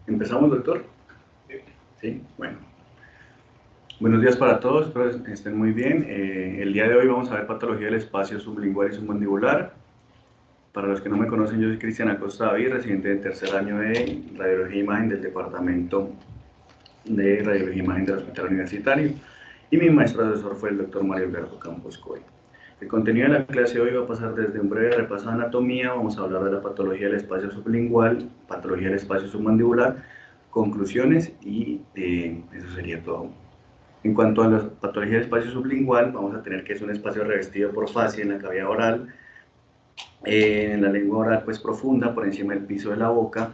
¿Empezamos, doctor? Sí, bueno. Buenos días para todos, espero que estén muy bien. El día de hoy vamos a ver patología del espacio sublingual y submandibular. Para los que no me conocen, yo soy Cristian Acosta David, residente de tercer año de Radiología e Imagen del Departamento de Radiología e Imagen del Hospital Universitario, y mi maestro asesor fue el doctor Mario Alberto Campos Coy. El contenido de la clase de hoy va a pasar desde un breve repaso de anatomía, vamos a hablar de la patología del espacio sublingual, patología del espacio submandibular, conclusiones y eso sería todo. En cuanto a la patología del espacio sublingual, vamos a tener que es un espacio revestido por fascia en la cavidad oral, en la lengua oral pues profunda por encima del piso de la boca,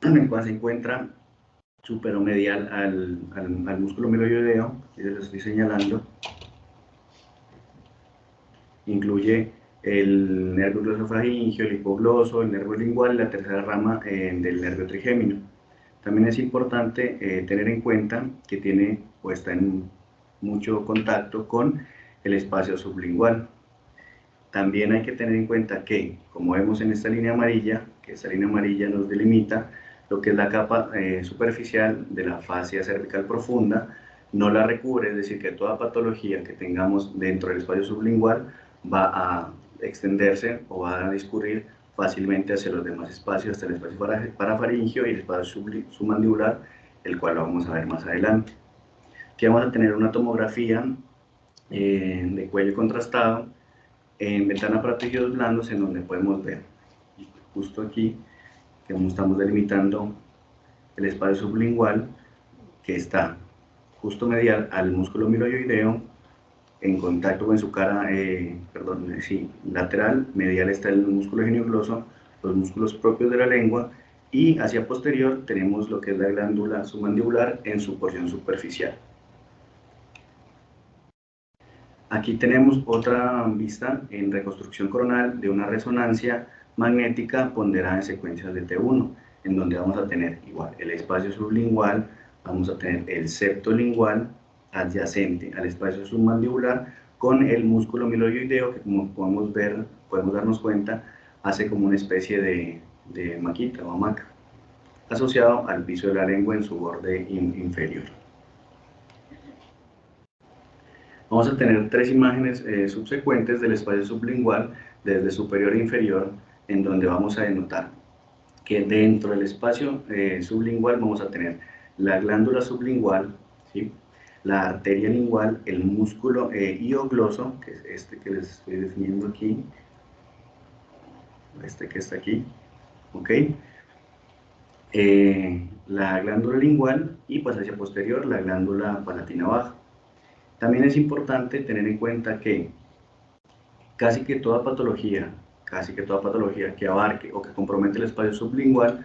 en el cual se encuentra superomedial al músculo miloideo, que les estoy señalando. Incluye el nervio glosofaringeo, el hipogloso, el nervio lingual y la tercera rama del nervio trigémino. También es importante tener en cuenta que tiene o está en mucho contacto con el espacio sublingual. También hay que tener en cuenta que, como vemos en esta línea amarilla, que esta línea amarilla nos delimita lo que es la capa superficial de la fascia cervical profunda, no la recubre, es decir, que toda patología que tengamos dentro del espacio sublingual va a extenderse o va a discurrir fácilmente hacia los demás espacios, hasta el espacio parafaringeo y el espacio submandibular, el cual lo vamos a ver más adelante. Aquí vamos a tener una tomografía de cuello contrastado en ventana para tejidos blandos, en donde podemos ver justo aquí que estamos delimitando el espacio sublingual, que está justo medial al músculo miloideo, en contacto con su cara, lateral, medial está el músculo geniogloso, los músculos propios de la lengua, y hacia posterior tenemos lo que es la glándula submandibular en su porción superficial. Aquí tenemos otra vista en reconstrucción coronal de una resonancia magnética ponderada en secuencias de T1, en donde vamos a tener igual el espacio sublingual, vamos a tener el septo lingual adyacente al espacio submandibular con el músculo miloideo, que como podemos ver, podemos darnos cuenta, hace como una especie de maquita o hamaca, asociado al piso de la lengua en su borde inferior. Vamos a tener tres imágenes subsecuentes del espacio sublingual desde superior e inferior, en donde vamos a denotar que dentro del espacio sublingual vamos a tener la glándula sublingual, ¿sí?, la arteria lingual, el músculo hiogloso, que es este que les estoy definiendo aquí, este que está aquí, ¿ok? La glándula lingual y pues hacia posterior la glándula palatina baja. También es importante tener en cuenta que casi que toda patología que abarque o que compromete el espacio sublingual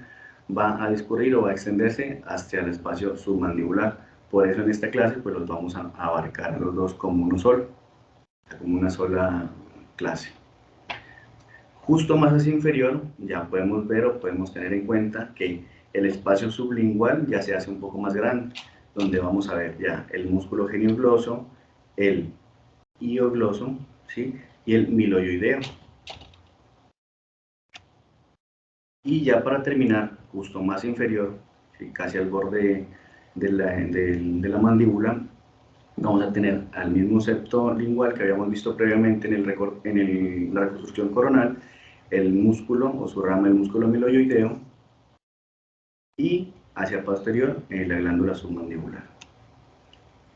va a discurrir o va a extenderse hacia el espacio submandibular. Por eso en esta clase pues los vamos a abarcar los dos como uno solo, como una sola clase. Justo más hacia inferior ya podemos ver o podemos tener en cuenta que el espacio sublingual ya se hace un poco más grande, donde vamos a ver ya el músculo geniogloso, el hiogloso, ¿sí?, y el miloideo. Y ya para terminar, justo más inferior, ¿sí?, casi al borde de la mandíbula, vamos a tener al mismo septo lingual que habíamos visto previamente en la reconstrucción coronal, el músculo o su rama del músculo miloideo, y hacia posterior la glándula submandibular.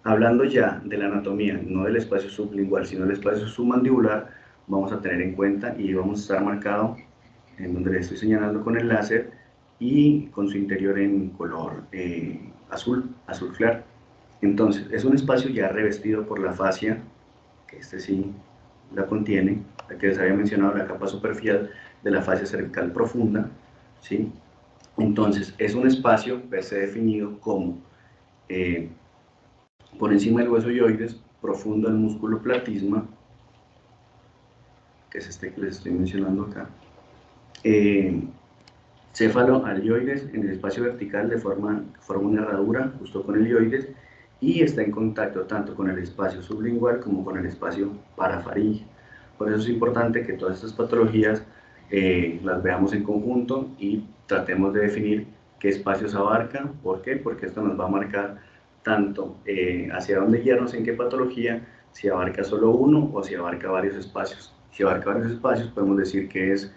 Hablando ya de la anatomía, no del espacio sublingual, sino del espacio submandibular, vamos a tener en cuenta y vamos a estar marcado en donde le estoy señalando con el láser y con su interior en color azul claro. Entonces, es un espacio ya revestido por la fascia, que este sí la contiene, la que les había mencionado, la capa superficial de la fascia cervical profunda, ¿sí? Entonces, es un espacio per se definido como por encima del hueso yoides, profundo el músculo platisma, que es este que les estoy mencionando acá, céfalo al yoides en el espacio vertical forma una herradura justo con el yoides y está en contacto tanto con el espacio sublingual como con el espacio parafaringeo. Por eso es importante que todas estas patologías las veamos en conjunto y tratemos de definir qué espacios abarca. ¿Por qué? Porque esto nos va a marcar tanto hacia dónde guiarnos en qué patología, si abarca solo uno o si abarca varios espacios. Si abarca varios espacios, podemos decir que es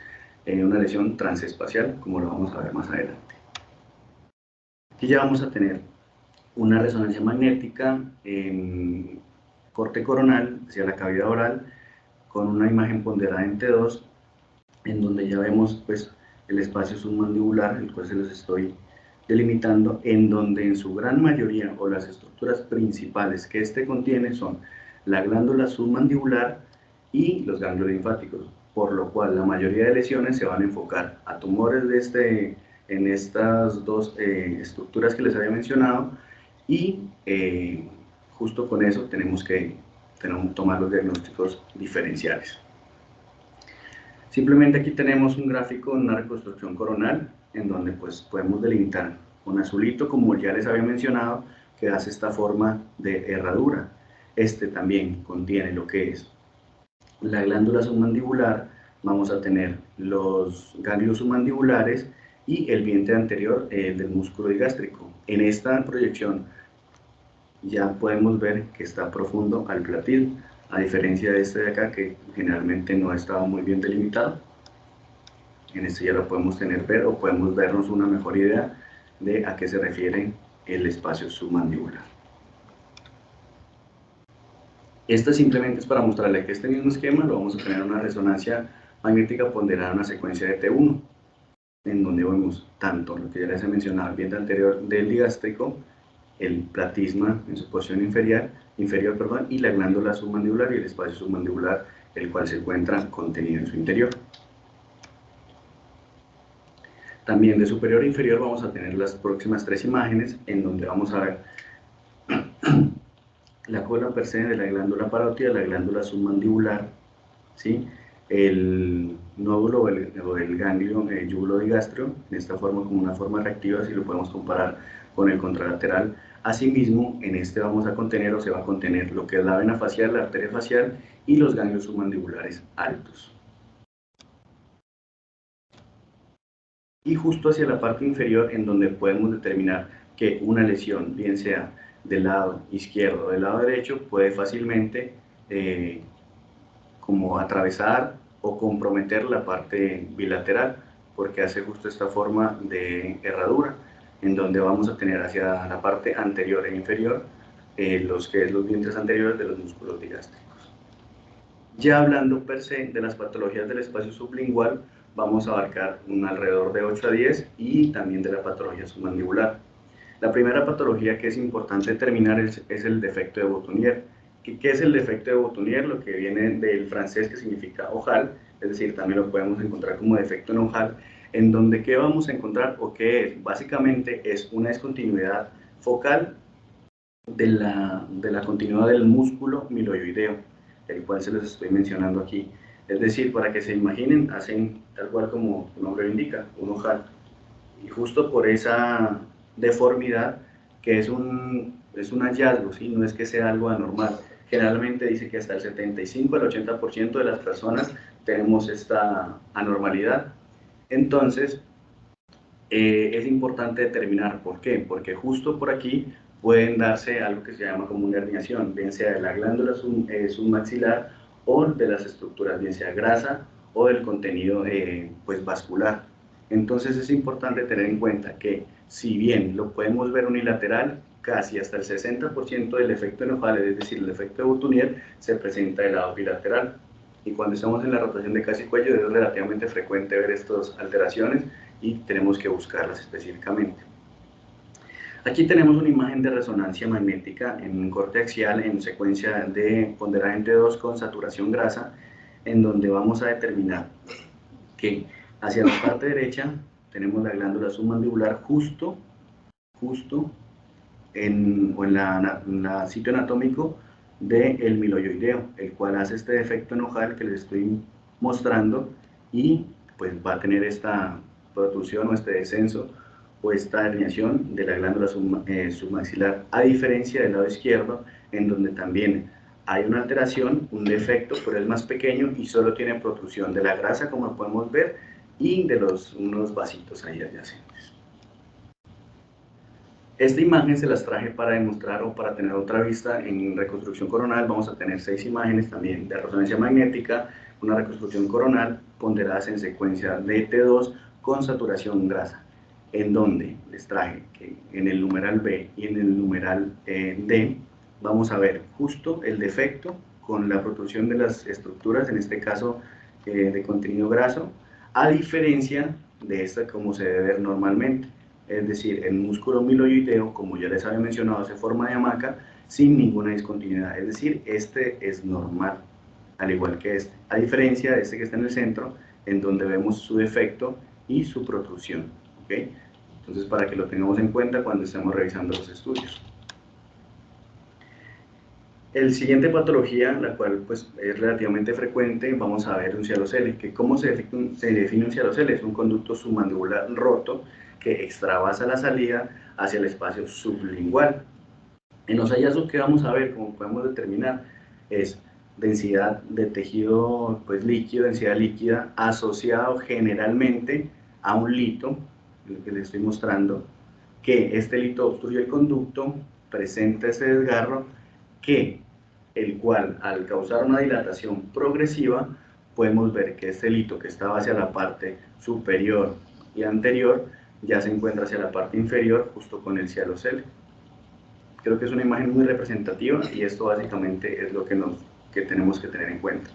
una lesión transespacial, como lo vamos a ver más adelante. Aquí ya vamos a tener una resonancia magnética en corte coronal hacia la cavidad oral con una imagen ponderada en T2, en donde ya vemos pues el espacio submandibular, el cual se los estoy delimitando, en donde en su gran mayoría o las estructuras principales que este contiene son la glándula submandibular y los ganglios linfáticos, por lo cual la mayoría de lesiones se van a enfocar a tumores en estas dos estructuras que les había mencionado, y justo con eso tenemos que tomar los diagnósticos diferenciales. Simplemente aquí tenemos un gráfico, una reconstrucción coronal, en donde pues podemos delimitar con azulito, como ya les había mencionado, que hace esta forma de herradura. Este también contiene lo que es la glándula submandibular, vamos a tener los ganglios submandibulares y el vientre anterior del músculo digástrico. En esta proyección ya podemos ver que está profundo al platil, a diferencia de este de acá que generalmente no ha estado muy bien delimitado. En este ya lo podemos ver o podemos darnos una mejor idea de a qué se refiere el espacio submandibular. Esto simplemente es para mostrarle que este mismo esquema lo vamos a tener una resonancia magnética ponderada en una secuencia de T1, en donde vemos tanto lo que ya les he mencionado, el vientre anterior del digástrico, el platisma en su posición inferior, y la glándula submandibular y el espacio submandibular, el cual se encuentra contenido en su interior. También de superior a inferior vamos a tener las próximas tres imágenes, en donde vamos a ver la cola per se de la glándula parótida, la glándula submandibular, ¿sí? El nódulo o el ganglio yugulodigastrio, en esta forma como una forma reactiva, si lo podemos comparar con el contralateral. Asimismo, en este vamos a contener o se va a contener lo que es la vena facial, la arteria facial y los ganglios submandibulares altos. Y justo hacia la parte inferior, en donde podemos determinar que una lesión, bien sea del lado izquierdo o del lado derecho, puede fácilmente como atravesar o comprometer la parte bilateral, porque hace justo esta forma de herradura, en donde vamos a tener hacia la parte anterior e inferior los vientres anteriores de los músculos digástricos. Ya hablando per se de las patologías del espacio sublingual, vamos a abarcar un alrededor de 8 a 10 y también de la patología submandibular. La primera patología que es importante determinar es el defecto de Boutonniere. ¿Qué es el defecto de Boutonniere? Lo que viene del francés, que significa ojal, es decir, también lo podemos encontrar como defecto en ojal, en donde ¿qué vamos a encontrar o qué es? Básicamente es una discontinuidad focal de la continuidad del músculo miloioideo, el cual se les estoy mencionando aquí. Es decir, para que se imaginen, hacen tal cual como su nombre lo indica, un ojal. Y justo por esa deformidad, que es un hallazgo, ¿sí? No es que sea algo anormal. Generalmente dice que hasta el 75 al 80% de las personas tenemos esta anormalidad. Entonces, es importante determinar por qué, porque justo por aquí pueden darse algo que se llama como una herniación, bien sea de la glándula submaxilar o de las estructuras, bien sea grasa o del contenido pues vascular. Entonces es importante tener en cuenta que si bien lo podemos ver unilateral, casi hasta el 60% del efecto enojal, es decir, el efecto de Boutonniere, se presenta del lado bilateral. Y cuando estamos en la rotación de casa y cuello es relativamente frecuente ver estas alteraciones y tenemos que buscarlas específicamente. Aquí tenemos una imagen de resonancia magnética en un corte axial en secuencia de ponderada en T2 con saturación grasa, en donde vamos a determinar que hacia la parte derecha tenemos la glándula submandibular justo en la sitio anatómico del miloioideo, el cual hace este defecto enojal que les estoy mostrando y pues va a tener esta protrusión o este descenso o esta herniación de la glándula submaxilar, a diferencia del lado izquierdo, en donde también hay una alteración, un defecto, pero es más pequeño y solo tiene protrusión de la grasa, como podemos ver, y de unos vasitos ahí adyacentes. Esta imagen se las traje para demostrar o para tener otra vista en reconstrucción coronal. Vamos a tener 6 imágenes también de resonancia magnética, una reconstrucción coronal ponderadas en secuencia de T2 con saturación grasa, en donde les traje que en el numeral B y en el numeral D vamos a ver justo el defecto con la protrusión de las estructuras, en este caso de contenido graso, a diferencia de esta como se debe ver normalmente. Es decir, el músculo miloideo, como ya les había mencionado, se forma de hamaca sin ninguna discontinuidad, es decir, este es normal, al igual que este, a diferencia de este que está en el centro, en donde vemos su defecto y su protrusión, ¿okay? Entonces, para que lo tengamos en cuenta cuando estemos revisando los estudios. El siguiente patología, la cual pues, es relativamente frecuente, vamos a ver un cialocele, que cómo se define un cialocele, es un conducto submandibular roto que extravasa la salida hacia el espacio sublingual. En los hallazgos que vamos a ver, como podemos determinar, es densidad de tejido pues, líquido, densidad líquida, asociado generalmente a un lito, lo que les estoy mostrando, que este lito obstruye el conducto, presenta ese desgarro, el cual al causar una dilatación progresiva, podemos ver que este lito que estaba hacia la parte superior y anterior, ya se encuentra hacia la parte inferior, justo con el cialocele. Creo que es una imagen muy representativa y esto básicamente es lo que tenemos que tener en cuenta.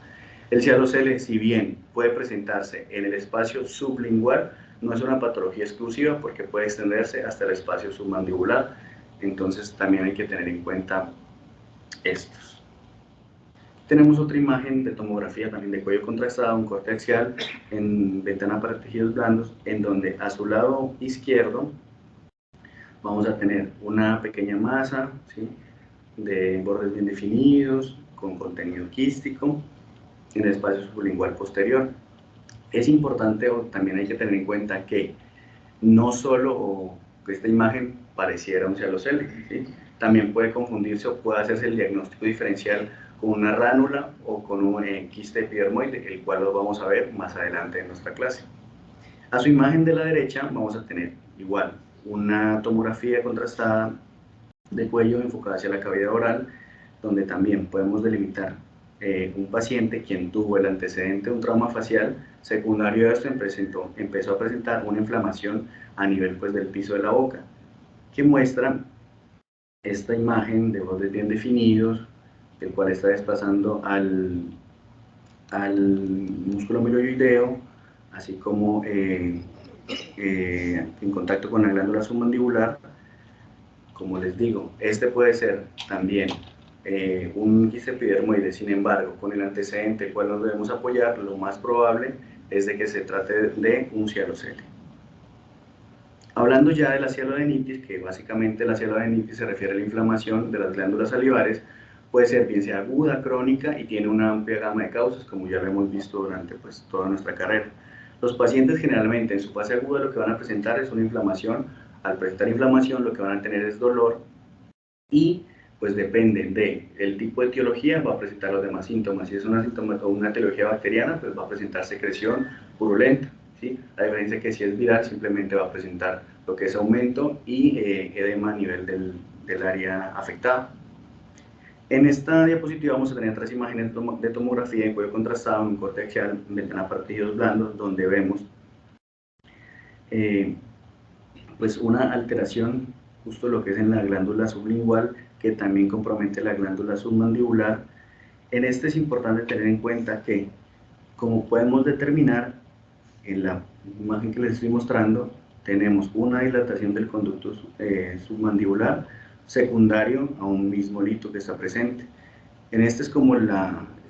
El cialocele, si bien puede presentarse en el espacio sublingual, no es una patología exclusiva porque puede extenderse hasta el espacio submandibular, entonces también hay que tener en cuenta estos. Tenemos otra imagen de tomografía también de cuello contrastado, un corte axial en ventana para tejidos blandos, en donde a su lado izquierdo vamos a tener una pequeña masa, ¿sí?, de bordes bien definidos, con contenido quístico, en el espacio sublingual posterior. Es importante, o también hay que tener en cuenta que no solo esta imagen pareciera un cialocele, ¿sí?, también puede confundirse o puede hacerse el diagnóstico diferencial con una ránula o con un quiste epidermoide, el cual lo vamos a ver más adelante en nuestra clase. A su imagen de la derecha vamos a tener igual una tomografía contrastada de cuello enfocada hacia la cavidad oral, donde también podemos delimitar un paciente quien tuvo el antecedente de un trauma facial, secundario a esto empezó a presentar una inflamación a nivel pues, del piso de la boca, que muestra esta imagen de bordes bien definidos, el cual está desplazando al músculo miloideo, así como en contacto con la glándula submandibular. Como les digo, este puede ser también un quiste epidermoide, sin embargo, con el antecedente el cual nos debemos apoyar, lo más probable es de que se trate de un cialocele. Hablando ya de la cialodenitis, que básicamente la cialodenitis se refiere a la inflamación de las glándulas salivares, puede ser bien sea aguda, crónica y tiene una amplia gama de causas, como ya lo hemos visto durante pues, toda nuestra carrera. Los pacientes generalmente en su fase aguda lo que van a presentar es una inflamación. Al presentar inflamación lo que van a tener es dolor y pues depende del tipo de etiología va a presentar los demás síntomas. Si es una etiología bacteriana, pues va a presentar secreción purulenta, ¿sí? A diferencia que si es viral simplemente va a presentar lo que es aumento y edema a nivel del área afectada. En esta diapositiva vamos a tener 3 imágenes de tomografía en cuello contrastado, en un corte axial, en ventana para tejidos blandos, donde vemos pues una alteración justo lo que es en la glándula sublingual, que también compromete la glándula submandibular. En este es importante tener en cuenta que, como podemos determinar en la imagen que les estoy mostrando, tenemos una dilatación del conducto submandibular secundario a un mismo lito que está presente. En este es como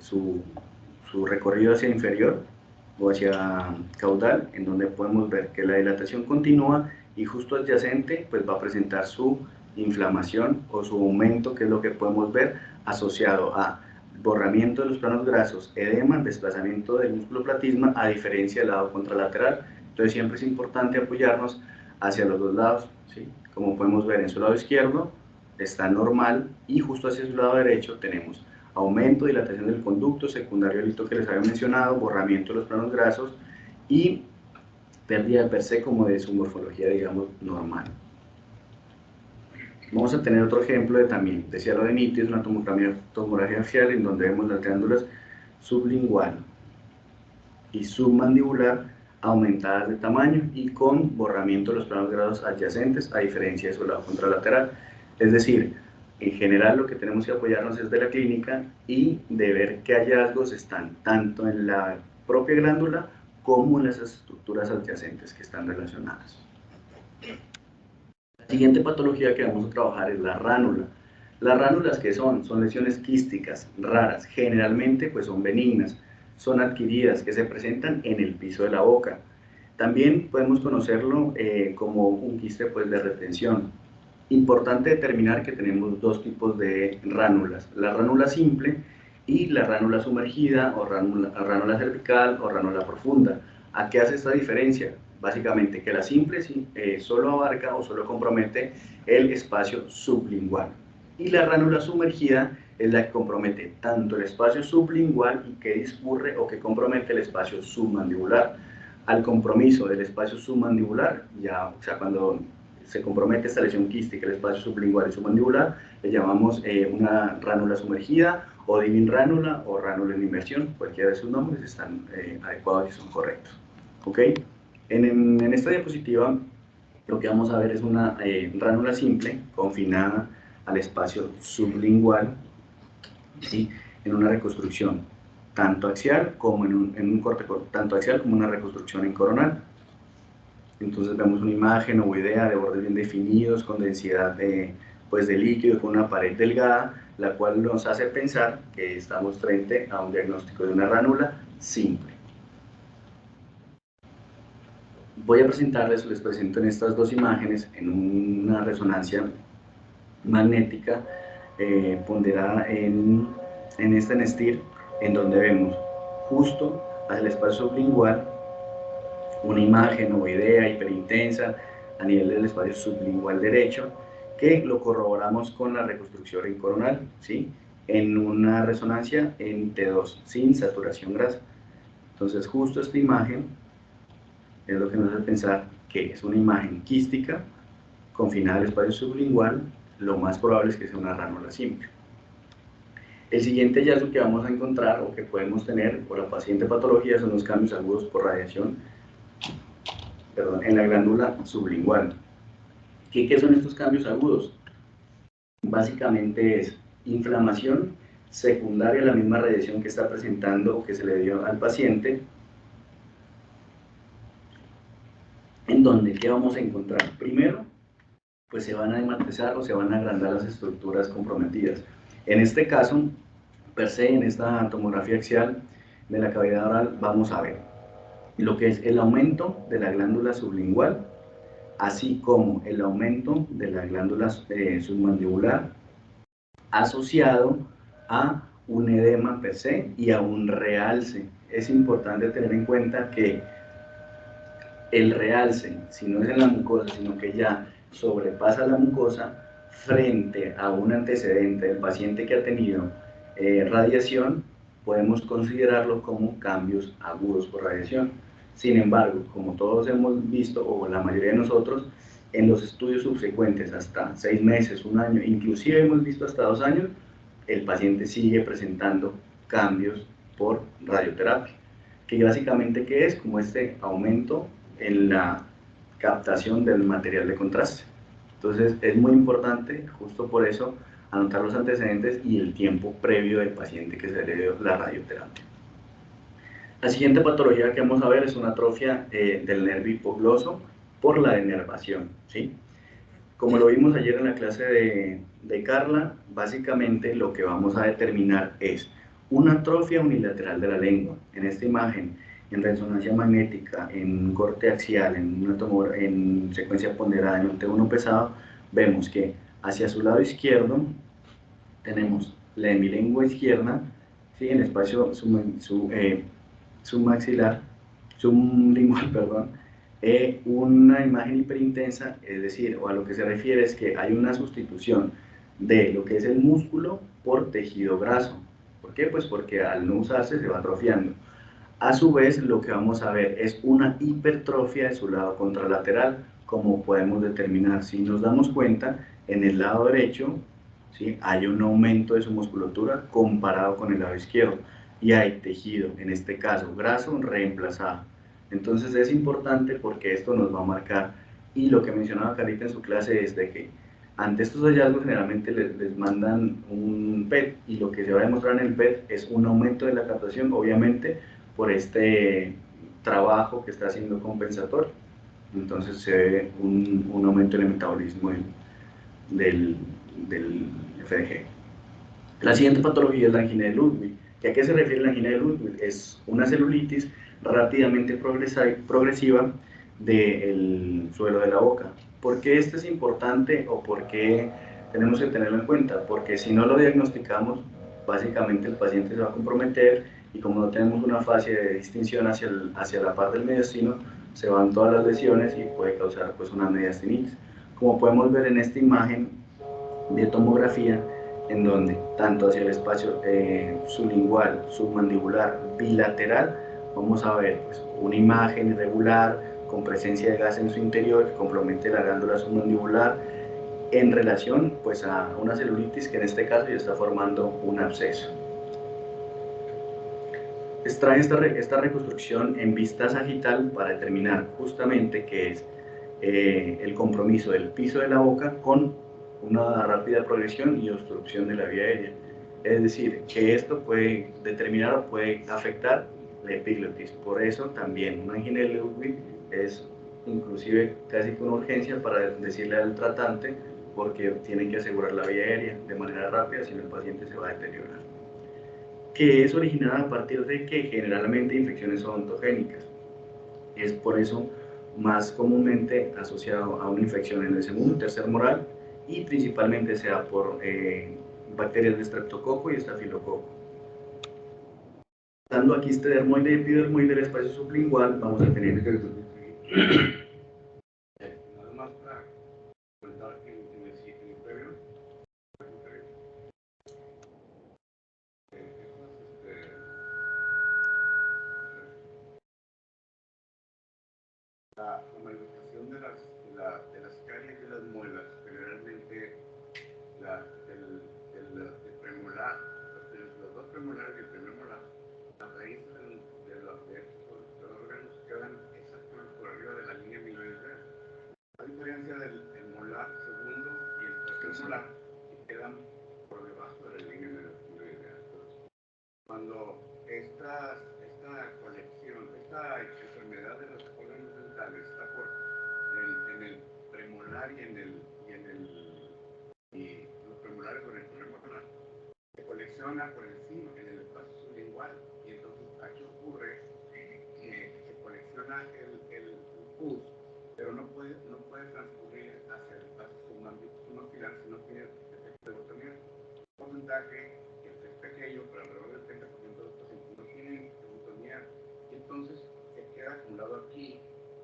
su recorrido hacia inferior o hacia caudal, en donde podemos ver que la dilatación continúa y justo adyacente pues va a presentar su inflamación o su aumento, que es lo que podemos ver asociado a borramiento de los planos grasos, edema, desplazamiento del músculo platisma, a diferencia del lado contralateral. Entonces siempre es importante apoyarnos hacia los dos lados, ¿sí? Como podemos ver en su lado izquierdo está normal y justo hacia su lado derecho tenemos aumento, dilatación del conducto, secundario al lito que les había mencionado, borramiento de los planos grasos y pérdida per se como de su morfología, digamos, normal. Vamos a tener otro ejemplo de también, de cialodenitis, es una tomografía axial en donde vemos las glándulas sublingual y submandibular aumentadas de tamaño y con borramiento de los planos grados adyacentes, a diferencia de su lado contralateral. Es decir, en general lo que tenemos que apoyarnos es de la clínica y de ver qué hallazgos están tanto en la propia glándula como en las estructuras adyacentes que están relacionadas. La siguiente patología que vamos a trabajar es la ránula. Las ránulas, ¿qué son? Son lesiones quísticas raras, generalmente pues son benignas, son adquiridas, que se presentan en el piso de la boca. También podemos conocerlo como un quiste pues, de retención. Importante determinar que tenemos dos tipos de ránulas, la ránula simple y la ránula sumergida o ránula cervical o ránula profunda. ¿A qué hace esta diferencia? Básicamente que la simple solo abarca o solo compromete el espacio sublingual y la ránula sumergida es la que compromete tanto el espacio sublingual y que discurre o que compromete el espacio submandibular. Al compromiso del espacio submandibular, ya, o sea, cuando se compromete esta lesión quística, el espacio sublingual y submandibular, le llamamos una ránula sumergida o diminránula o ránula en inversión. Cualquiera de sus nombres están adecuados y son correctos. ¿Ok? En esta diapositiva lo que vamos a ver es una ránula simple confinada al espacio sublingual, ¿sí? En una reconstrucción tanto axial como en un corte, tanto axial como una reconstrucción en coronal. Entonces vemos una imagen o idea de bordes bien definidos, con densidad pues de líquido, con una pared delgada, la cual nos hace pensar que estamos frente a un diagnóstico de una ránula simple. Voy a presentarles, les presento en estas dos imágenes, en una resonancia magnética ponderada en STIR, en donde vemos justo hacia el espacio sublingual una imagen o idea hiperintensa a nivel del espacio sublingual derecho, que lo corroboramos con la reconstrucción en coronal, ¿sí? En una resonancia en T2, sin saturación grasa. Entonces, justo esta imagen es lo que nos hace pensar que es una imagen quística confinada al espacio sublingual, lo más probable es que sea una ránula simple. El siguiente hallazgo que vamos a encontrar o que podemos tener por la paciente patología son los cambios agudos por radiación en la glándula sublingual. ¿Qué son estos cambios agudos? Básicamente es inflamación secundaria a la misma radiación que está presentando o que se le dio al paciente, en donde, ¿qué vamos a encontrar? Primero, pues se van a hematizar o se van a agrandar las estructuras comprometidas. En este caso, per se, en esta tomografía axial de la cavidad oral, vamos a ver lo que es el aumento de la glándula sublingual, así como el aumento de la glándula submandibular asociado a un edema per se y a un realce. Es importante tener en cuenta que el realce, si no es en la mucosa, sino que ya sobrepasa la mucosa, frente a un antecedente del paciente que ha tenido radiación, podemos considerarlo como cambios agudos por radiación. Sin embargo, como todos hemos visto, o la mayoría de nosotros, en los estudios subsecuentes, hasta 6 meses, 1 año, inclusive hemos visto hasta 2 años, el paciente sigue presentando cambios por radioterapia, que básicamente ¿qué es? Como este aumento en la captación del material de contraste. Entonces es muy importante, justo por eso, anotar los antecedentes y el tiempo previo del paciente que se le dio la radioterapia. La siguiente patología que vamos a ver es una atrofia del nervio hipogloso por la denervación, ¿sí? Como lo vimos ayer en la clase de Carla, básicamente lo que vamos a determinar es una atrofia unilateral de la lengua. En esta imagen, en resonancia magnética, en corte axial, en secuencia ponderada, en un T1 pesado, vemos que hacia su lado izquierdo tenemos la hemilengua izquierda, ¿sí? En el espacio submaxilar, sublingual, perdón, una imagen hiperintensa, es decir, o a lo que se refiere es que hay una sustitución de lo que es el músculo por tejido graso. ¿Por qué? Pues porque al no usarse se va atrofiando. A su vez, lo que vamos a ver es una hipertrofia de su lado contralateral. como podemos determinar. Si nos damos cuenta, en el lado derecho, ¿sí?, hay un aumento de su musculatura comparado con el lado izquierdo y hay tejido, en este caso graso, reemplazado. Entonces es importante porque esto nos va a marcar, y lo que mencionaba Carita en su clase es de que ante estos hallazgos generalmente les mandan un PET, y lo que se va a demostrar en el PET es un aumento de la captación, obviamente por este trabajo que está haciendo compensatorio. Entonces se ve un aumento en el metabolismo del FDG. La siguiente patología es la angina de Ludwig. ¿Y a qué se refiere la angina de Ludwig? Es una celulitis rápidamente progresiva del suelo de la boca. ¿Por qué esto es importante o por qué tenemos que tenerlo en cuenta? Porque si no lo diagnosticamos, básicamente el paciente se va a comprometer, y como no tenemos una fase de distinción hacia la parte del mediastino, se van todas las lesiones y puede causar pues una mediastinitis. Como podemos ver en esta imagen de tomografía, en donde tanto hacia el espacio sublingual, submandibular, bilateral, vamos a ver pues, una imagen irregular con presencia de gas en su interior que compromete la glándula submandibular en relación pues, a una celulitis que en este caso ya está formando un absceso. Trae esta reconstrucción en vista sagital para determinar justamente qué es el compromiso del piso de la boca con una rápida progresión y obstrucción de la vía aérea. Es decir, que esto puede determinar o puede afectar la epiglotis. Por eso también una angina de Ludwig es inclusive casi con urgencia para decirle al tratante, porque tienen que asegurar la vía aérea de manera rápida, si no el paciente se va a deteriorar. Que es originada a partir de que generalmente infecciones odontogénicas. Es por eso más comúnmente asociado a una infección en el segundo o tercer molar, y principalmente sea por bacterias de streptococo y estafilococo. Dando aquí este dermoide y epidermoide del espacio sublingual, vamos a tener nada más para comentar en el previo, la manifestación de las caries de las muelas, generalmente del premolar, los dos premolares y el primer molar, las raíces de los órganos quedan exactamente por arriba de la línea miloidea, a diferencia del molar segundo y el tercer molar, que quedan por debajo de la línea miloidea. Cuando esta colección, esta enfermedad de los órganos dentales está en el premolar y los premolares con el premolar, se colecciona por encima en el espacio sublingual, y entonces aquí ocurre que se colecciona el pus, pero no puede transcurrir hacia el espacio submaxilar si no tiene efecto de botonía. Un porcentaje que es pequeño, pero alrededor del 30% de los pacientes no tienen botonía, y entonces se queda acumulado aquí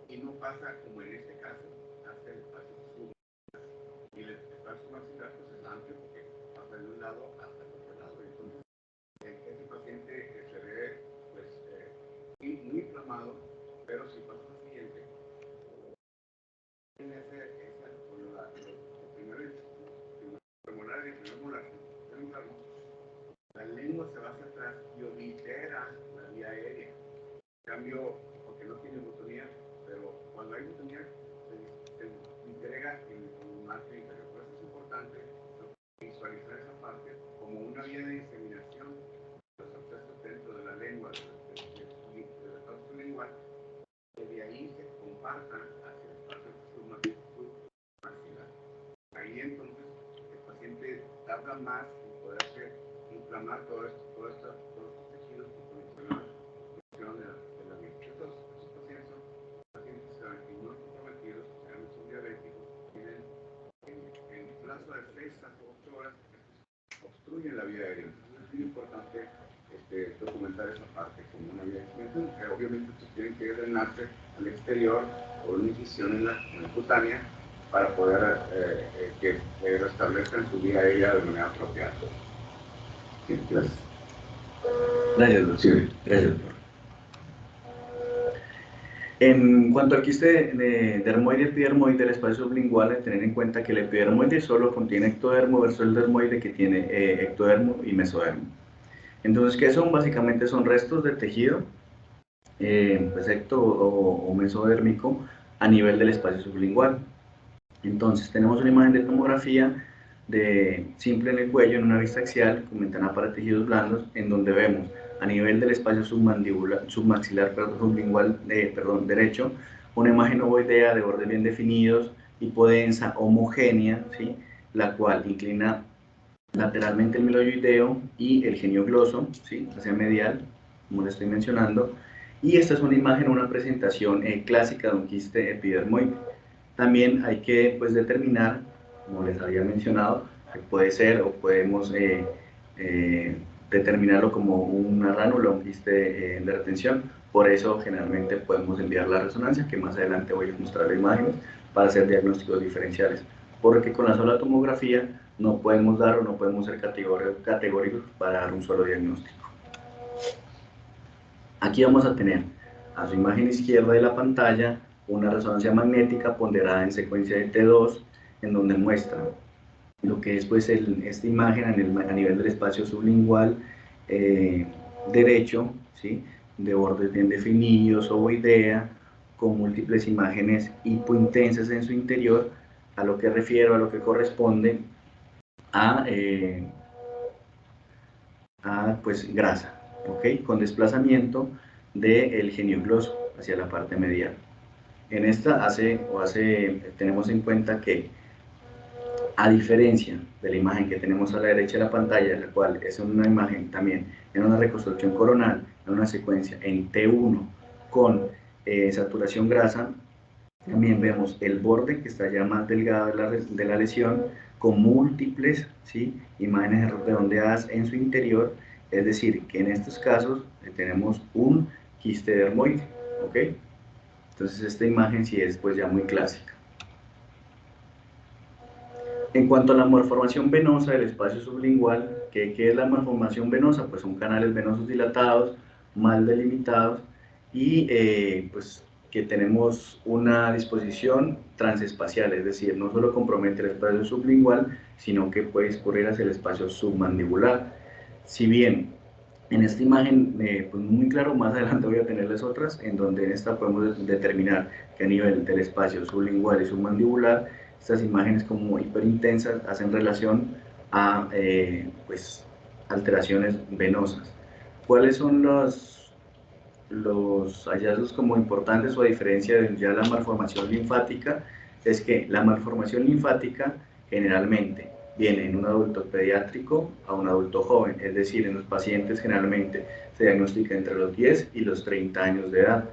y no pasa, como en este caso, hacia el espacio submaxilar. Y el espacio maxilar pues es amplio porque pasa de un lado hasta el otro lado, y entonces este paciente se ve pues muy inflamado, pero si pasa lo siguiente, en el primer molar y el primer molar, la lengua se va hacia atrás y oblitera la vía aérea. En cambio, porque no tiene botonía, pero cuando hay botonía se integra en un margen interior. Por eso es importante visualizar esa parte como una vía de diseminación de los abscesos dentro de la lengua, del espacio sublingual, que de ahí se compartan hacia el espacio submaxilar. Ahí entonces el paciente tarda más en poderse inflamar todos estos tejidos que condicionan la función de la vida. Estos pacientes son pacientes inmunocomprometidos, generalmente son diabéticos, tienen en plazo de 6 a 8 horas obstruyen la vía aérea. Es muy importante documentar esa parte como una vía de disminución, que obviamente tienen que drenarse al exterior por una incisión en la cutánea para poder que restablezcan su vía aérea de manera apropiada. Sí, gracias. Gracias, doctor. Sí, gracias, doctor. En cuanto al quiste de dermoide y epidermoide del espacio sublingual, hay que tener en cuenta que el epidermoide solo contiene ectodermo versus el dermoide que tiene ectodermo y mesodermo. Entonces, ¿qué son? Básicamente son restos de tejido, pues ecto o mesodérmico a nivel del espacio sublingual. Entonces, tenemos una imagen de tomografía simple en el cuello, en una vista axial, con ventana para tejidos blandos, en donde vemos a nivel del espacio submaxilar, sublingual, derecho, una imagen ovoidea de bordes bien definidos, hipodensa, homogénea, ¿sí? La cual inclina lateralmente el miloioideo y el geniogloso, ¿sí? Hacia medial, como le estoy mencionando. Y esta es una imagen, una presentación clásica de un quiste epidermoide. También hay que pues, determinar, como les había mencionado, que puede ser o podemos determinarlo como una ránula o un quiste de retención. Por eso generalmente podemos enviar la resonancia, que más adelante voy a mostrar imágenes, para hacer diagnósticos diferenciales. Porque con la sola tomografía no podemos dar o no podemos ser categóricos para dar un solo diagnóstico. Aquí vamos a tener a su imagen izquierda de la pantalla una resonancia magnética ponderada en secuencia de T2, en donde muestra lo que es pues, esta imagen a nivel del espacio sublingual derecho, ¿sí? De bordes bien definidos, ovoidea, con múltiples imágenes hipointensas en su interior, a lo que refiero, a lo que corresponde a pues, grasa, ¿ok? Con desplazamiento del geniogloso hacia la parte medial. En esta tenemos en cuenta que, a diferencia de la imagen que tenemos a la derecha de la pantalla, la cual es una imagen también en una reconstrucción coronal, en una secuencia en T1 con saturación grasa, también vemos el borde que está ya más delgado de la lesión, con múltiples, ¿sí? Imágenes redondeadas en su interior, es decir, que en estos casos tenemos un quiste dermoide, ¿ok? Entonces esta imagen sí es pues ya muy clásica. En cuanto a la malformación venosa del espacio sublingual, ¿qué es la malformación venosa? Pues son canales venosos dilatados, mal delimitados y pues que tenemos una disposición transespacial, es decir, no solo compromete el espacio sublingual, sino que puede discurrir hacia el espacio submandibular. Si bien en esta imagen, pues muy claro, más adelante voy a tenerles otras, en donde en esta podemos determinar que a nivel del espacio sublingual y submandibular, estas imágenes como hiperintensas hacen relación a pues, alteraciones venosas. ¿Cuáles son los hallazgos como importantes o a diferencia de ya la malformación linfática? Es que la malformación linfática generalmente viene en un adulto pediátrico a un adulto joven, es decir, en los pacientes generalmente se diagnostica entre los 10 y los 30 años de edad.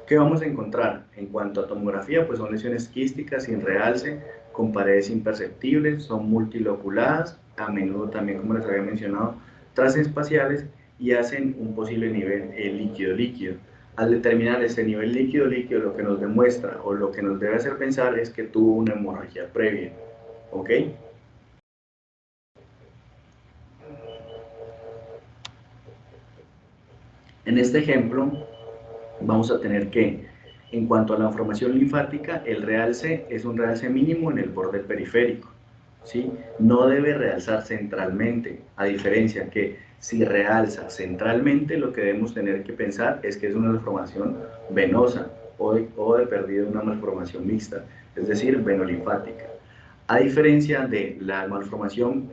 ¿Qué vamos a encontrar? En cuanto a tomografía, pues son lesiones quísticas sin realce, con paredes imperceptibles, son multiloculadas, a menudo también, como les había mencionado, transespaciales y hacen un posible nivel líquido-líquido. Al determinar este nivel líquido-líquido, lo que nos demuestra o lo que nos debe hacer pensar es que tuvo una hemorragia previa, ¿ok? En este ejemplo, vamos a tener que, en cuanto a la formación linfática, el realce es un realce mínimo en el borde periférico, ¿sí? No debe realzar centralmente, a diferencia que si realza centralmente, lo que debemos tener que pensar es que es una malformación venosa o de perdido una malformación mixta, es decir, venolinfática. A diferencia de la malformación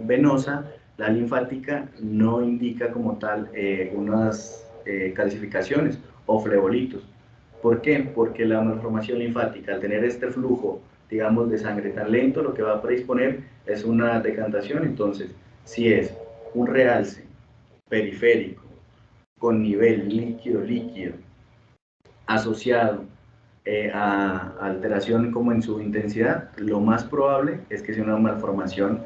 venosa, la linfática no indica como tal unas calcificaciones o flebolitos. ¿Por qué? Porque la malformación linfática, al tener este flujo, digamos, de sangre tan lento, lo que va a predisponer es una decantación. Entonces, si es un realce periférico con nivel líquido-líquido asociado a alteración como en su intensidad, lo más probable es que sea una malformación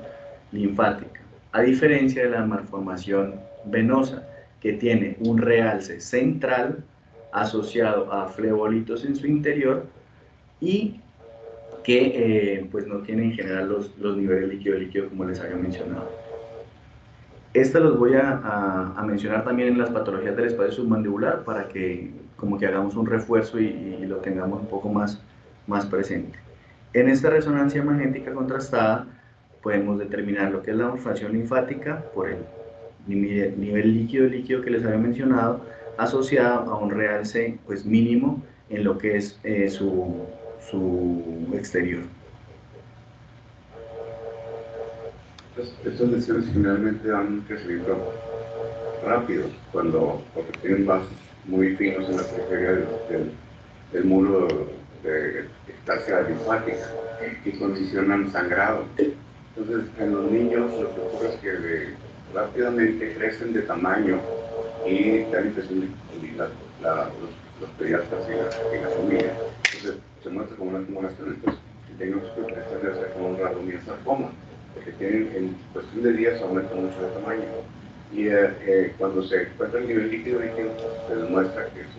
linfática, a diferencia de la malformación venosa, que tiene un realce central asociado a flebolitos en su interior y que pues no tiene en general los niveles líquido-líquido como les había mencionado. Estas los voy a mencionar también en las patologías del espacio submandibular para que como que hagamos un refuerzo y lo tengamos un poco más presente. En esta resonancia magnética contrastada podemos determinar lo que es la malformación linfática por el nivel líquido que les había mencionado, asociado a un realce pues mínimo en lo que es su exterior. Estas lesiones generalmente dan un crecimiento rápido porque tienen vasos muy finos en la periferia del muro de estancia linfática y condicionan sangrado. Entonces, en los niños lo que ocurre es que rápidamente crecen de tamaño y dan impresión de los pediatras y la familia. Entonces, se muestra como una tumoración. Entonces, tenemos que pensar de hacer como un radiomiosarcoma, porque en cuestión de días aumenta mucho de tamaño. Y cuando se encuentra el nivel líquido, se demuestra que eso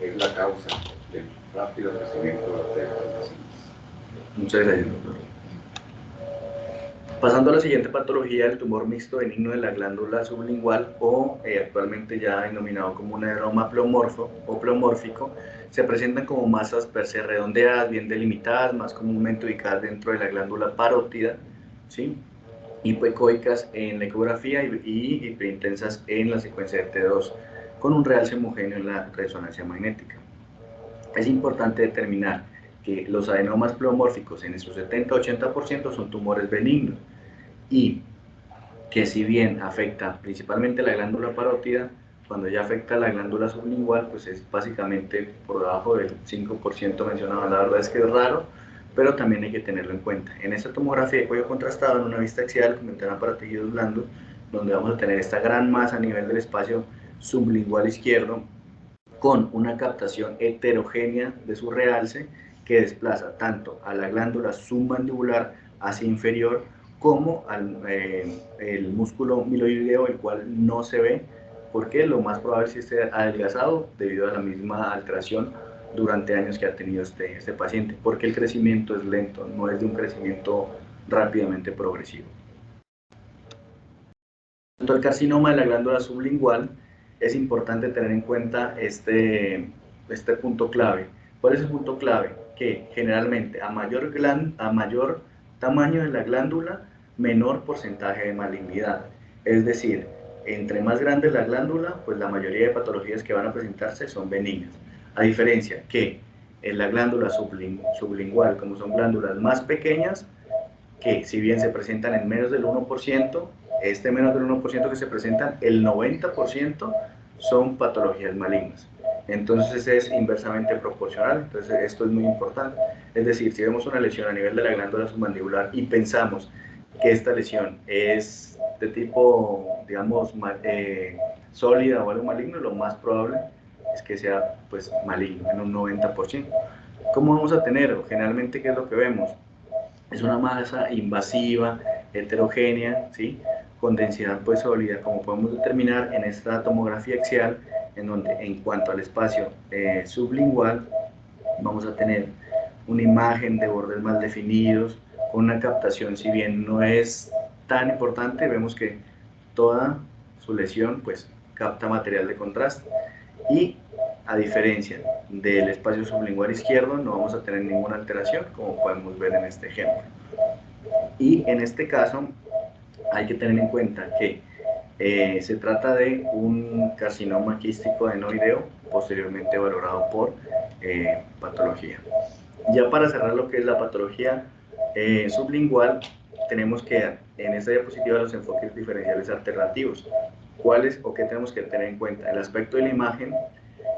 es la causa del rápido crecimiento de las lesiones. Muchas gracias, doctor. Pasando a la siguiente patología, el tumor mixto benigno de la glándula sublingual, o actualmente ya denominado como un adenoma pleomorfo o pleomórfico, se presentan como masas per se redondeadas, bien delimitadas, más comúnmente ubicadas dentro de la glándula parótida, ¿sí? Hipoecoicas en la ecografía y hiperintensas en la secuencia de T2, con un realce homogéneo en la resonancia magnética. Es importante determinar que los adenomas pleomórficos en su 70-80% son tumores benignos, y que si bien afecta principalmente la glándula parótida, cuando ya afecta la glándula sublingual, pues es básicamente por debajo del 5% mencionado. La verdad es que es raro, pero también hay que tenerlo en cuenta. En esta tomografía de cuello contrastado, en una vista axial con ventana para tejidos blandos, donde vamos a tener esta gran masa a nivel del espacio sublingual izquierdo, con una captación heterogénea de su realce que desplaza tanto a la glándula submandibular hacia inferior como el músculo miloideo, el cual no se ve porque lo más probable es que esté adelgazado debido a la misma alteración durante años que ha tenido este paciente, porque el crecimiento es lento, no es de un crecimiento rápidamente progresivo. En cuanto al carcinoma de la glándula sublingual, es importante tener en cuenta este punto clave. ¿Cuál es el punto clave? Que generalmente a mayor tamaño de la glándula, menor porcentaje de malignidad. Es decir, entre más grande la glándula, pues la mayoría de patologías que van a presentarse son benignas. A diferencia que en la glándula sublingual, como son glándulas más pequeñas, que si bien se presentan en menos del 1%, menos del 1% que se presentan, el 90% son patologías malignas. Entonces es inversamente proporcional, entonces esto es muy importante. Es decir, si vemos una lesión a nivel de la glándula submandibular y pensamos que esta lesión es de tipo, digamos, sólida o algo maligno, lo más probable es que sea pues maligno, en un 90%. ¿Cómo vamos a tener? Generalmente, ¿qué es lo que vemos? Es una masa invasiva, heterogénea, ¿sí? Con densidad pues sólida, como podemos determinar en esta tomografía axial, en donde en cuanto al espacio sublingual vamos a tener una imagen de bordes mal definidos, con una captación, si bien no es tan importante, vemos que toda su lesión pues capta material de contraste, y a diferencia del espacio sublingual izquierdo no vamos a tener ninguna alteración, como podemos ver en este ejemplo. Y en este caso hay que tener en cuenta que se trata de un carcinoma quístico adenoideo, posteriormente valorado por patología. Ya para cerrar lo que es la patología sublingual, tenemos que en esta diapositiva los enfoques diferenciales alternativos. ¿Cuáles o qué tenemos que tener en cuenta? El aspecto de la imagen,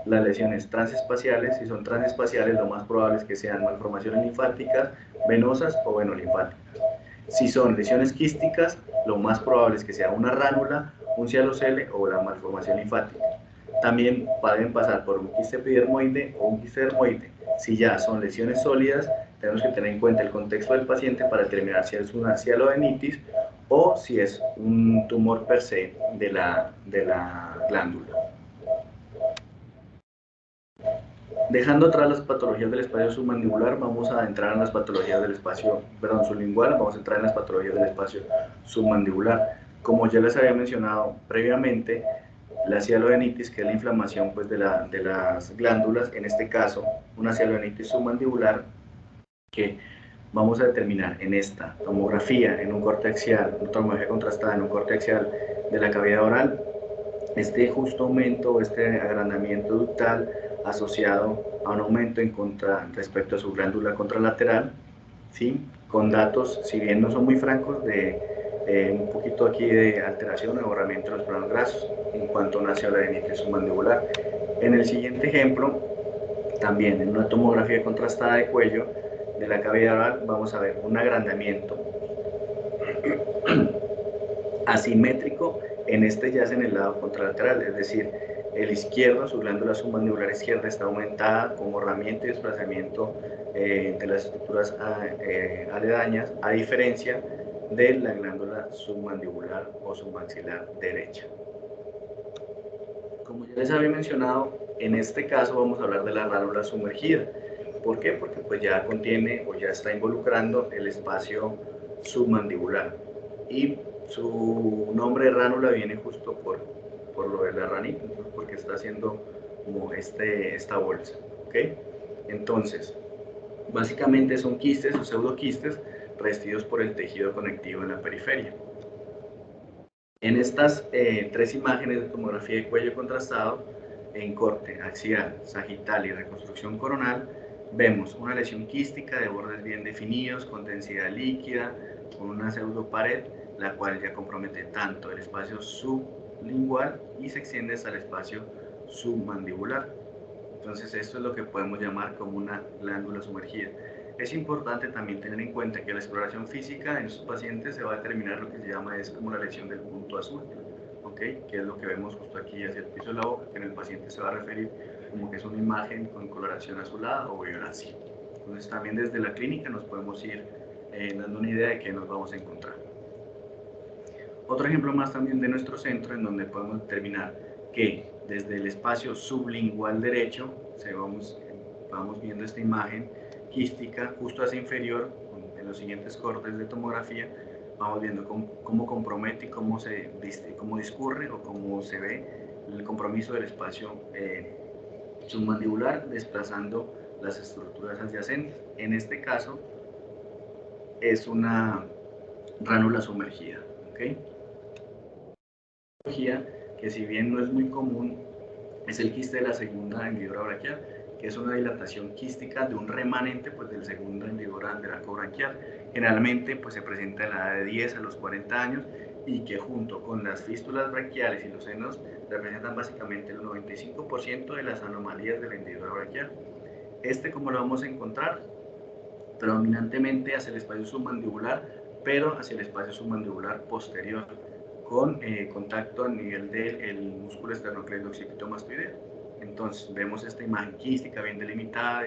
las lesiones transespaciales. Si son transespaciales, lo más probable es que sean malformaciones linfáticas, venosas o venolinfáticas. Si son lesiones quísticas, lo más probable es que sea una ránula, un cialocele o la malformación linfática. También pueden pasar por un quiste epidermoide o un quiste dermoide. Si ya son lesiones sólidas, tenemos que tener en cuenta el contexto del paciente para determinar si es una cialodenitis o si es un tumor per se de la glándula. Dejando atrás las patologías del espacio submandibular, vamos a entrar en las patologías del espacio, sublingual, vamos a entrar en las patologías del espacio submandibular. Como ya les había mencionado previamente, la cialoidinitis, que es la inflamación pues, de las glándulas, en este caso una cialoidinitis submandibular, que vamos a determinar en esta tomografía, en un corte axial, una tomografía contrastada en un corte axial de la cavidad oral, este justo aumento o este agrandamiento ductal asociado a un aumento respecto a su glándula contralateral, ¿sí? Con datos, si bien no son muy francos, de un poquito aquí de alteración o borramiento de los planos grasos en cuanto a una cialoidinitis submandibular. En el siguiente ejemplo, también en una tomografía contrastada de cuello de la cavidad oral, vamos a ver un agrandamiento asimétrico, en este ya es en el lado contralateral, es decir, el izquierdo, su glándula submandibular izquierda está aumentada con borramiento y desplazamiento de las estructuras aledañas, a diferencia de la glándula submandibular o submaxilar derecha. Como ya les había mencionado, en este caso vamos a hablar de la ránula sumergida. ¿Por qué? Porque pues ya contiene o ya está involucrando el espacio submandibular. Y su nombre de ránula viene justo por lo de la ranita, porque está haciendo como esta bolsa. ¿Okay? Entonces, básicamente son quistes o pseudoquistes revestidos por el tejido conectivo en la periferia. En estas tres imágenes de tomografía de cuello contrastado, en corte axial, sagital y reconstrucción coronal, vemos una lesión quística de bordes bien definidos, con densidad líquida, con una pseudopared, la cual ya compromete tanto el espacio sublingual y se extiende hasta el espacio submandibular. Entonces esto es lo que podemos llamar como una glándula sumergida. Es importante también tener en cuenta que la exploración física en estos pacientes se va a determinar lo que se llama es como la lesión del punto azul, ¿okay? Que es lo que vemos justo aquí hacia el piso de la boca, que en el paciente se va a referir como que es una imagen con coloración azulada o violácea. Entonces también desde la clínica nos podemos ir dando una idea de qué nos vamos a encontrar. Otro ejemplo más también de nuestro centro en donde podemos determinar que desde el espacio sublingual derecho vamos viendo esta imagen quística justo hacia inferior, en los siguientes cortes de tomografía, vamos viendo cómo compromete y cómo discurre o cómo se ve el compromiso del espacio submandibular desplazando las estructuras adyacentes. En este caso es una ránula sumergida. ¿Okay? Que si bien no es muy común, es el quiste de la segunda hendidura braquial, que es una dilatación quística de un remanente pues, del segundo hendidura del arco branquial. Generalmente pues, se presenta en la edad de 10 a los 40 años y que junto con las fístulas branquiales y los senos representan básicamente el 95% de las anomalías de la hendidura braquial. ¿Cómo lo vamos a encontrar? Predominantemente hacia el espacio submandibular, pero hacia el espacio submandibular posterior, con contacto a nivel del músculo esternocleido occipito mastoideo. Entonces vemos esta imagen quística bien delimitada,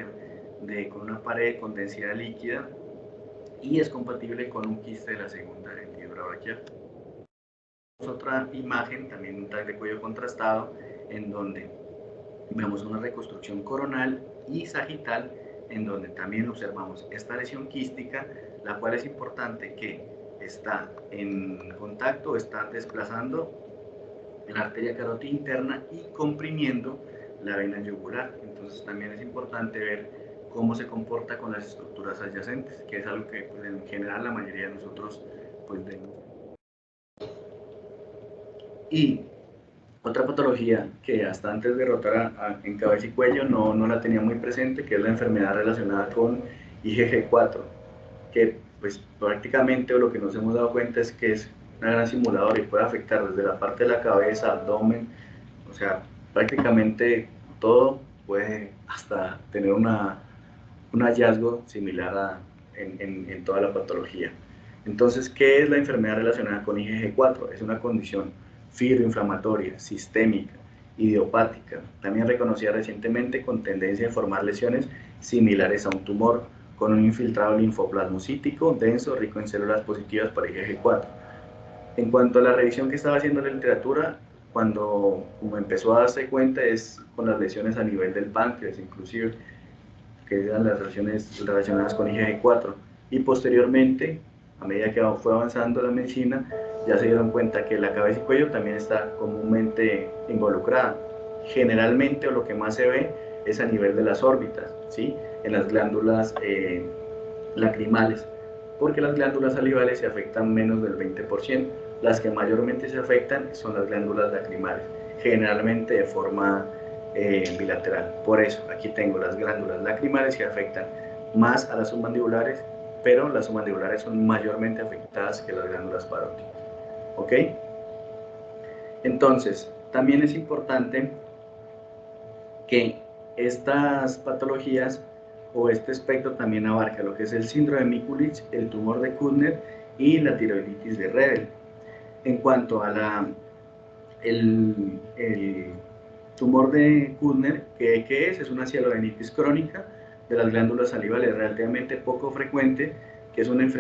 con una pared con densidad líquida, y es compatible con un quiste de la segunda hendidura braquial. Otra imagen, también un tag de cuello contrastado, en donde vemos una reconstrucción coronal y sagital, en donde también observamos esta lesión quística, la cual es importante que está en contacto, está desplazando la arteria carótida interna y comprimiendo la vena yugular. Entonces también es importante ver cómo se comporta con las estructuras adyacentes, que es algo que pues, en general la mayoría de nosotros pues vemos. Y otra patología que hasta antes de rotar en cabeza y cuello no la tenía muy presente, que es la enfermedad relacionada con IgG4, que pues prácticamente lo que nos hemos dado cuenta es que es una gran simuladora y puede afectar desde la parte de la cabeza, abdomen, o sea, prácticamente todo, puede hasta tener un hallazgo similar en toda la patología. Entonces, ¿qué es la enfermedad relacionada con IgG4? Es una condición fibroinflamatoria, sistémica, idiopática, también reconocida recientemente con tendencia a formar lesiones similares a un tumor, con un infiltrado linfoplasmocítico denso, rico en células positivas para IgG4. En cuanto a la revisión que estaba haciendo la literatura, como empezó a darse cuenta, es con las lesiones a nivel del páncreas, inclusive, que eran las lesiones relacionadas con IgG4, y posteriormente a medida que fue avanzando la medicina, ya se dieron cuenta que la cabeza y cuello también está comúnmente involucrada. Generalmente, o lo que más se ve, es a nivel de las órbitas, ¿sí? En las glándulas lacrimales, porque las glándulas salivales se afectan menos del 20%. Las que mayormente se afectan son las glándulas lacrimales, generalmente de forma bilateral. Por eso, aquí tengo las glándulas lacrimales que afectan más a las submandibulares, pero las submandibulares son mayormente afectadas que las glándulas parótidas. ¿Ok? Entonces, también es importante que estas patologías o este espectro también abarca lo que es el síndrome de Mikulicz, el tumor de Kuttner y la tiroiditis de Redl. En cuanto a el tumor de Kuttner, ¿qué es? Es una cialodenitis crónica de las glándulas salivales, relativamente poco frecuente, que es un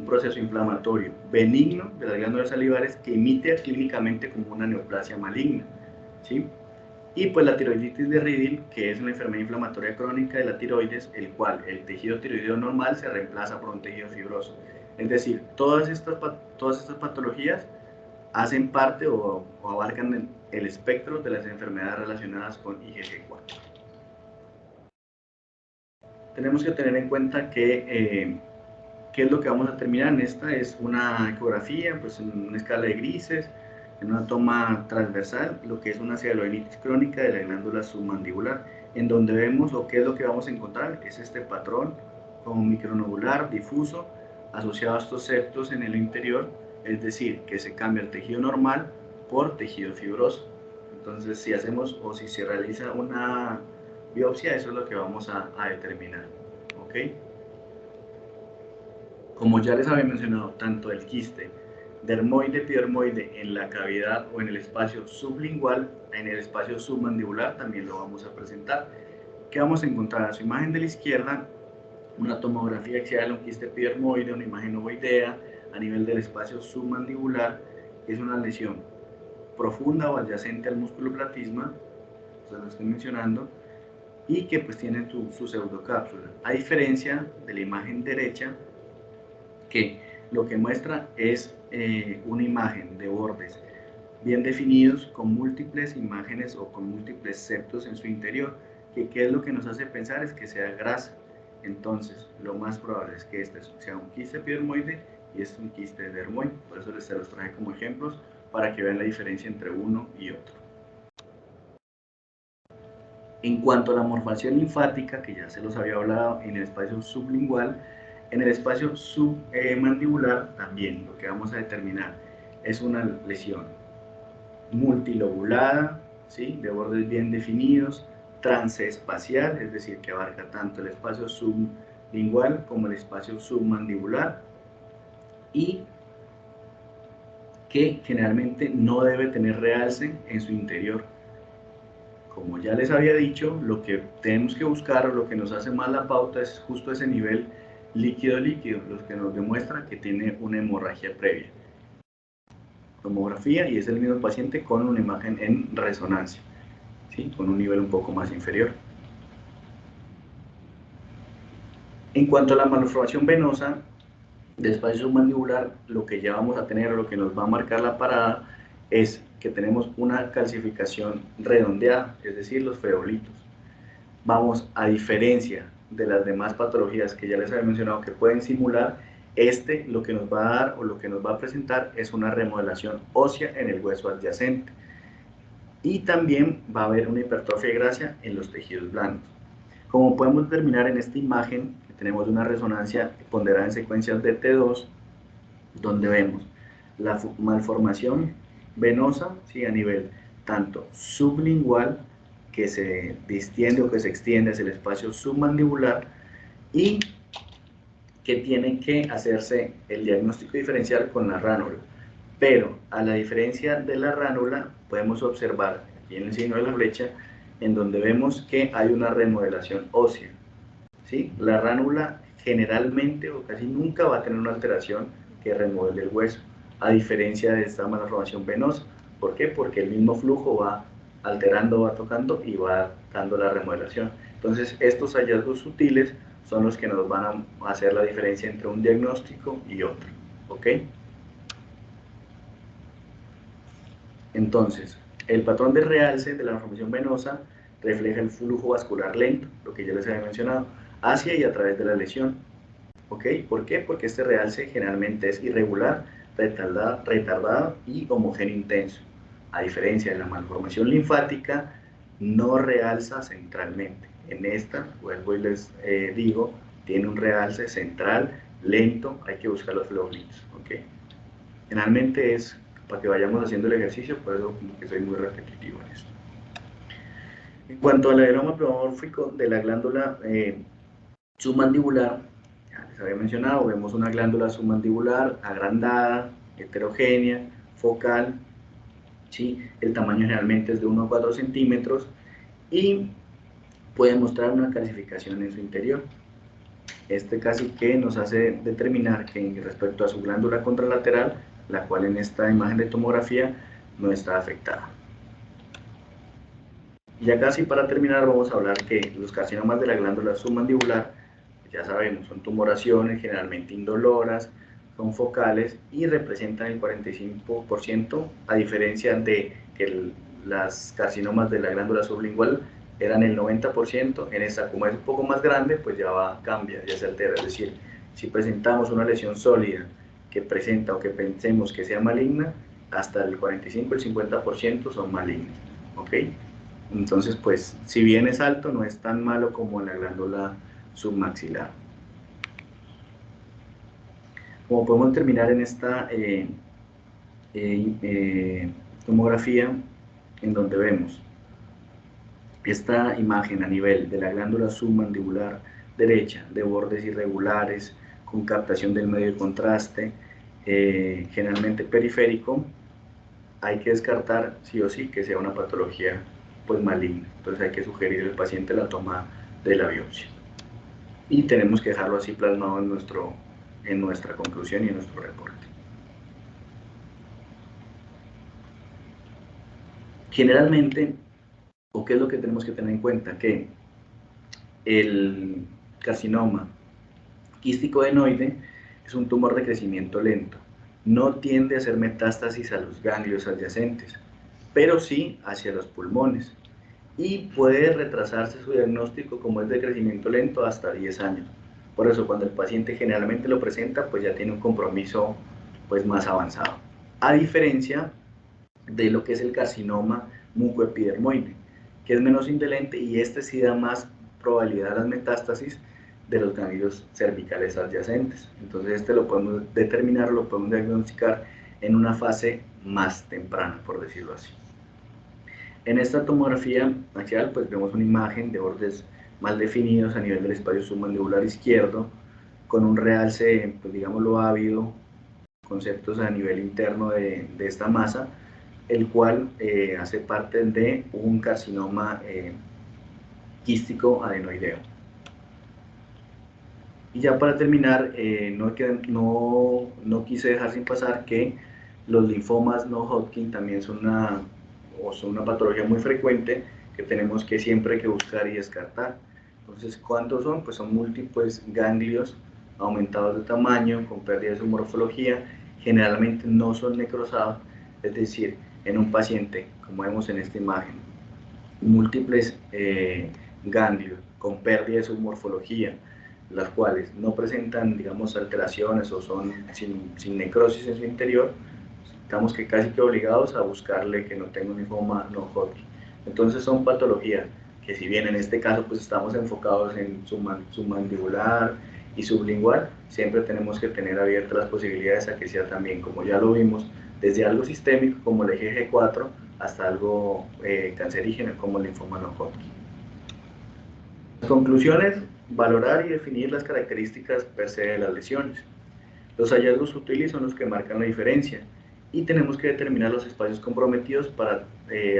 proceso inflamatorio benigno de las glándulas salivales que imita clínicamente como una neoplasia maligna, ¿sí? Y pues la tiroiditis de Riedl, que es una enfermedad inflamatoria crónica de la tiroides, el cual el tejido tiroideo normal se reemplaza por un tejido fibroso. Es decir, todas estas patologías hacen parte o abarcan el espectro de las enfermedades relacionadas con IgG4. Tenemos que tener en cuenta que ¿qué es lo que vamos a terminar? En esta es una ecografía, pues en una escala de grises, en una toma transversal, lo que es una cialodenitis crónica de la glándula submandibular, en donde vemos o qué es lo que vamos a encontrar, es este patrón como micronodular, difuso, asociado a estos septos en el interior, es decir, que se cambia el tejido normal por tejido fibroso. Entonces, si hacemos o si se realiza una biopsia, eso es lo que vamos a determinar. ¿Ok? Como ya les había mencionado, tanto el quiste dermoide epidermoide en la cavidad o en el espacio sublingual, en el espacio submandibular también lo vamos a presentar. ¿Qué vamos a encontrar? A su imagen de la izquierda, una tomografía axial, un quiste epidermoide, una imagen ovoidea a nivel del espacio submandibular, que es una lesión profunda o adyacente al músculo platisma, se lo estoy mencionando, y que pues tiene su pseudocápsula. A diferencia de la imagen derecha, que lo que muestra es una imagen de bordes bien definidos con múltiples imágenes o con múltiples septos en su interior, que qué es lo que nos hace pensar es que sea grasa. Entonces, lo más probable es que este sea un quiste epidermoide y este un quiste dermoide. Por eso les los traje como ejemplos para que vean la diferencia entre uno y otro. En cuanto a la morfación linfática, que ya se los había hablado en el espacio sublingual, en el espacio submandibular también lo que vamos a determinar es una lesión multilobulada, ¿sí? De bordes bien definidos, transespacial, es decir, que abarca tanto el espacio sublingual como el espacio submandibular, y que generalmente no debe tener realce en su interior. Como ya les había dicho, lo que tenemos que buscar o lo que nos hace más la pauta es justo ese nivel líquido-líquido, lo que nos demuestra que tiene una hemorragia previa. Tomografía, y es el mismo paciente con una imagen en resonancia, ¿sí? Con un nivel un poco más inferior. En cuanto a la malformación venosa del espacio submandibular, lo que ya vamos a tener o lo que nos va a marcar la parada es que tenemos una calcificación redondeada, es decir, los feolitos. Vamos, a diferencia de las demás patologías que ya les había mencionado que pueden simular, lo que nos va a dar o lo que nos va a presentar es una remodelación ósea en el hueso adyacente. Y también va a haber una hipertrofia gracia en los tejidos blandos. Como podemos determinar en esta imagen, que tenemos una resonancia ponderada en secuencias de T2, donde vemos la malformación venosa, ¿sí? A nivel tanto sublingual, que se distiende o que se extiende hacia el espacio submandibular, y que tiene que hacerse el diagnóstico diferencial con la ránula. Pero a la diferencia de la ránula, podemos observar aquí en el signo de la flecha, en donde vemos que hay una remodelación ósea, ¿sí? La ránula generalmente o casi nunca va a tener una alteración que remodele el hueso, a diferencia de esta malformación venosa. ¿Por qué? Porque el mismo flujo va alterando, va tocando y va dando la remodelación. Entonces, estos hallazgos sutiles son los que nos van a hacer la diferencia entre un diagnóstico y otro. ¿ok? Entonces, el patrón de realce de la malformación venosa refleja el flujo vascular lento, lo que ya les había mencionado, hacia y a través de la lesión, ¿ok? ¿Por qué? Porque este realce generalmente es irregular, retardado y homogéneo intenso. A diferencia de la malformación linfática, no realza centralmente. En esta, vuelvo y les digo, tiene un realce central, lento, hay que buscar los flowlights, ¿ok? Generalmente es para que vayamos haciendo el ejercicio, por eso como que soy muy repetitivo en esto. En cuanto al adenoma pleomórfico de la glándula submandibular, ya les había mencionado, vemos una glándula submandibular agrandada, heterogénea, focal, ¿sí? El tamaño generalmente es de 1 a 4 centímetros y puede mostrar una calcificación en su interior. Este casi que nos hace determinar que respecto a su glándula contralateral, la cual en esta imagen de tomografía no está afectada. Y ya casi para terminar vamos a hablar que los carcinomas de la glándula submandibular, ya sabemos, son tumoraciones generalmente indoloras, son focales y representan el 45%, a diferencia de que las carcinomas de la glándula sublingual eran el 90%, en esta como es un poco más grande, pues cambia, ya se altera, es decir, si presentamos una lesión sólida que presenta o que pensemos que sea maligna, hasta el 45, el 50% son malignos, ¿ok? Entonces, pues, si bien es alto, no es tan malo como en la glándula submaxilar. Como podemos terminar en esta tomografía, en donde vemos esta imagen a nivel de la glándula submandibular derecha, de bordes irregulares, con captación del medio de contraste, generalmente periférico, hay que descartar sí o sí que sea una patología pues maligna. Entonces hay que sugerir al paciente la toma de la biopsia. Y tenemos que dejarlo así plasmado en nuestra conclusión y en nuestro reporte. Generalmente, ¿o qué es lo que tenemos que tener en cuenta? Que el carcinoma quístico adenoide es un tumor de crecimiento lento. No tiende a hacer metástasis a los ganglios adyacentes, pero sí hacia los pulmones. Y puede retrasarse su diagnóstico, como es de crecimiento lento, hasta 10 años. Por eso, cuando el paciente generalmente lo presenta, pues ya tiene un compromiso pues, más avanzado. A diferencia de lo que es el carcinoma mucoepidermoide, que es menos indolente y este sí da más probabilidad a las metástasis de los ganglios cervicales adyacentes. Entonces este lo podemos determinar, lo podemos diagnosticar en una fase más temprana, por decirlo así. En esta tomografía axial pues vemos una imagen de bordes mal definidos a nivel del espacio submandibular izquierdo, con un realce, pues digámoslo ávido, conceptos a nivel interno de esta masa, el cual hace parte de un carcinoma quístico adenoideo. Y ya para terminar, no quise dejar sin pasar que los linfomas no Hodgkin también son una patología muy frecuente que tenemos que siempre que buscar y descartar. Entonces, ¿cuántos son? Pues son múltiples ganglios aumentados de tamaño, con pérdida de su morfología, generalmente no son necrosados, es decir, en un paciente, como vemos en esta imagen, múltiples ganglios con pérdida de su morfología, las cuales no presentan, digamos, alteraciones o son sin necrosis en su interior, estamos que casi que obligados a buscarle que no tenga un linfoma no Hodgkin. Entonces son patologías que, si bien en este caso pues estamos enfocados en submandibular y sublingual, siempre tenemos que tener abiertas las posibilidades a que sea también, como ya lo vimos, desde algo sistémico como el eje G4 hasta algo cancerígeno como el linfoma no Hodgkin. Conclusiones: valorar y definir las características per se de las lesiones. Los hallazgos útiles son los que marcan la diferencia y tenemos que determinar los espacios comprometidos para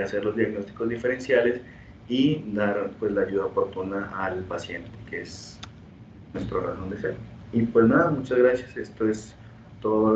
hacer los diagnósticos diferenciales y dar pues, la ayuda oportuna al paciente, que es nuestra razón de ser. Y pues nada, muchas gracias. Esto es todo.